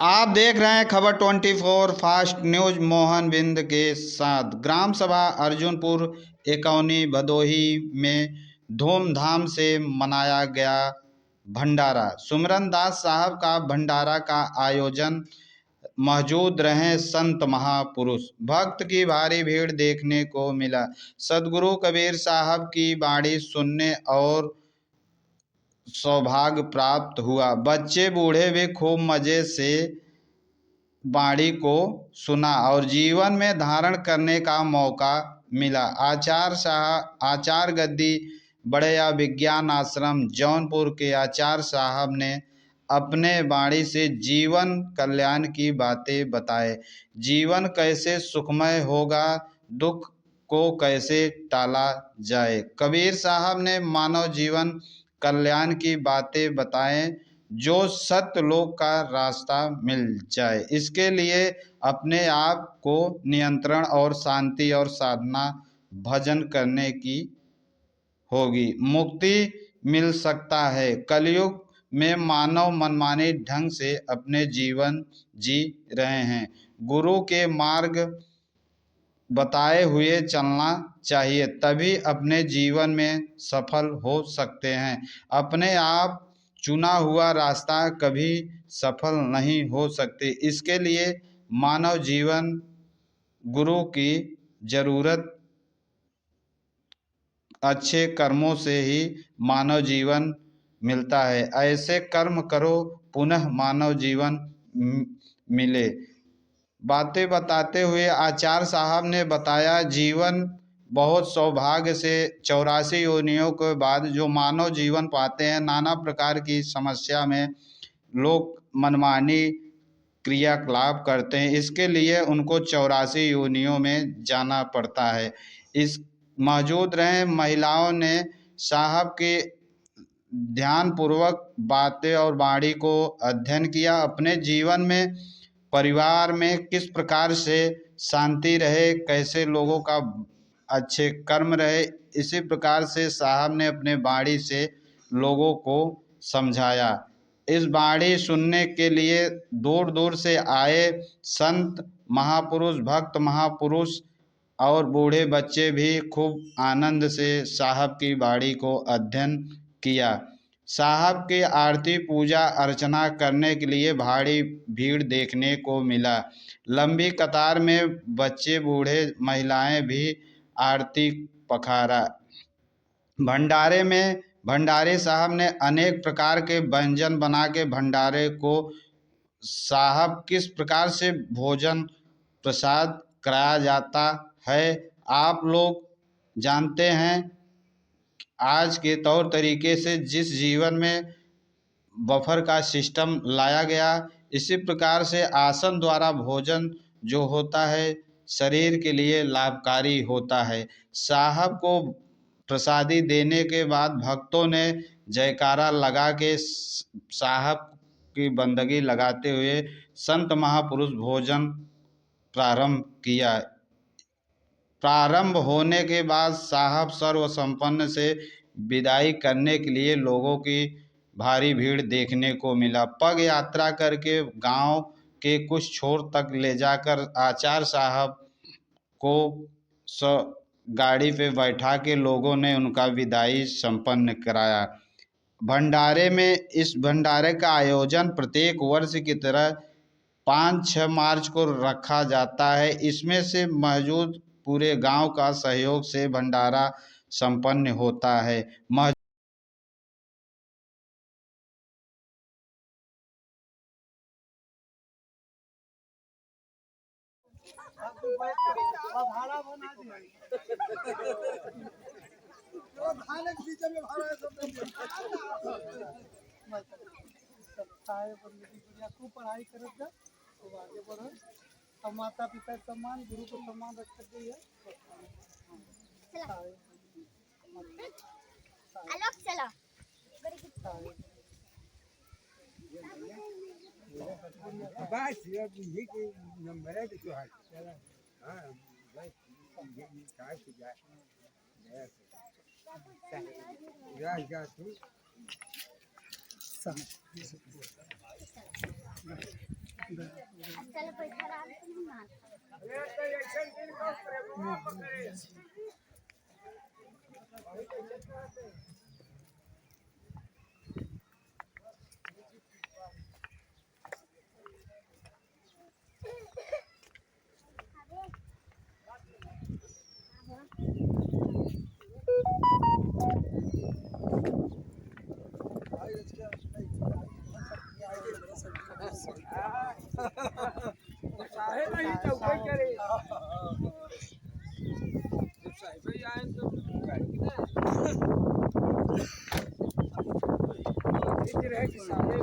आप देख रहे हैं खबर 24 फास्ट न्यूज मोहन बिंद के साथ। ग्राम सभा अर्जुनपुर एकौनी भदोही में धूमधाम से मनाया गया भंडारा। सुमरन दास साहब का भंडारा का आयोजन, मौजूद रहे संत महापुरुष। भक्त की भारी भीड़ देखने को मिला। सदगुरु कबीर साहब की वाणी सुनने और सौभाग्य प्राप्त हुआ। बच्चे बूढ़े भी खूब मजे से वाणी को सुना और जीवन में धारण करने का मौका मिला। आचार्य गद्दी बड़या विज्ञान आश्रम जौनपुर के आचार्य साहब ने अपने वाणी से जीवन कल्याण की बातें बताए। जीवन कैसे सुखमय होगा, दुख को कैसे टाला जाए। कबीर साहब ने मानव जीवन कल्याण की बातें बताएं, जो सत्य लोक का रास्ता मिल जाए। इसके लिए अपने आप को नियंत्रण और शांति और साधना भजन करने की होगी, मुक्ति मिल सकता है। कलयुग में मानव मनमाने ढंग से अपने जीवन जी रहे हैं। गुरु के मार्ग बताए हुए चलना चाहिए, तभी अपने जीवन में सफल हो सकते हैं। अपने आप चुना हुआ रास्ता कभी सफल नहीं हो सकते। इसके लिए मानव जीवन गुरु की जरूरत। अच्छे कर्मों से ही मानव जीवन मिलता है। ऐसे कर्म करो पुनः मानव जीवन मिले। बातें बताते हुए आचार्य साहब ने बताया, जीवन बहुत सौभाग्य से 84 योनियों के बाद जो मानव जीवन पाते हैं, नाना प्रकार की समस्या में लोग मनमानी क्रियाकलाप करते हैं। इसके लिए उनको 84 योनियों में जाना पड़ता है। इस मौजूद रहे महिलाओं ने साहब के ध्यान पूर्वक बातें और वाणी को अध्ययन किया। अपने जीवन में परिवार में किस प्रकार से शांति रहे, कैसे लोगों का अच्छे कर्म रहे, इसी प्रकार से साहब ने अपने वाणी से लोगों को समझाया। इस वाणी सुनने के लिए दूर दूर से आए संत महापुरुष, भक्त महापुरुष और बूढ़े बच्चे भी खूब आनंद से साहब की वाणी को अध्ययन किया। साहब की आरती पूजा अर्चना करने के लिए भारी भीड़ देखने को मिला। लंबी कतार में बच्चे बूढ़े महिलाएं भी आरती पखारा। भंडारे साहब ने अनेक प्रकार के व्यंजन बना के भंडारे को साहब किस प्रकार से भोजन प्रसाद कराया जाता है, आप लोग जानते हैं। आज के तौर तरीके से जिस जीवन में बफर का सिस्टम लाया गया, इसी प्रकार से आसन द्वारा भोजन जो होता है शरीर के लिए लाभकारी होता है। साहब को प्रसादी देने के बाद भक्तों ने जयकारा लगा के साहब की बंदगी लगाते हुए संत महापुरुष भोजन प्रारंभ किया। प्रारंभ होने के बाद साहब सर्व संपन्न से विदाई करने के लिए लोगों की भारी भीड़ देखने को मिला। पग यात्रा करके गांव के कुछ छोर तक ले जाकर आचार्य साहब को गाड़ी पे बैठा के लोगों ने उनका विदाई संपन्न कराया। इस भंडारे का आयोजन प्रत्येक वर्ष की तरह 5-6 मार्च को रखा जाता है। इसमें से मौजूद पूरे गांव का सहयोग से भंडारा संपन्न होता है। खूब पढ़ाई करत जा, खूब आगे बढ़ो और माता पिता का सम्मान, गुरु को सम्मान रखते जाइए। आलोक चला बस ये के नंबर है तो हां बस ये काय से जा जा तू सब साहेब नाही चौकट करे साहेब आए तो इधर है कि साहेब